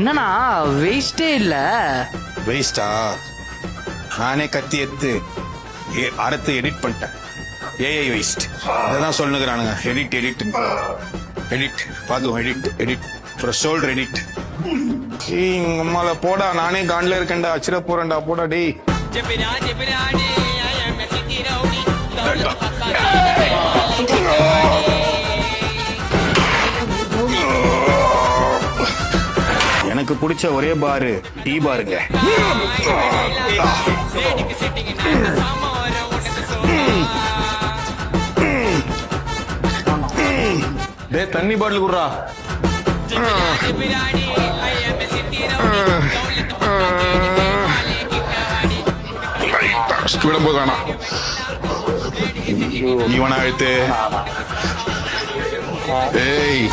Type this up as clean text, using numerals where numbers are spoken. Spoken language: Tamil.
என்னன்னா வேஸ்டே இல்ல. வேஸ்டா? நானே கத்தி எடுத்து அறுத்து எடிட் பண்ணிட்டேன். ஏஐ வேஸ்ட் அதான் சொல்லுங்கிறானுங்க. எடிட் எடிட் எடிட் பாத்து எடிட் எடிட் ஷோல்டர் எடிட். உம்மால போடா, நானே காண்ல இருக்கேன்டா, அச்சிர போறேன்டா, போடா டேய். எனக்கு பிடிச்ச ஒரே பாரு டீ பாருங்க. டே தண்ணி பாட்டில் குடுறா. போதானா இவனா அழுத்து. ஏய்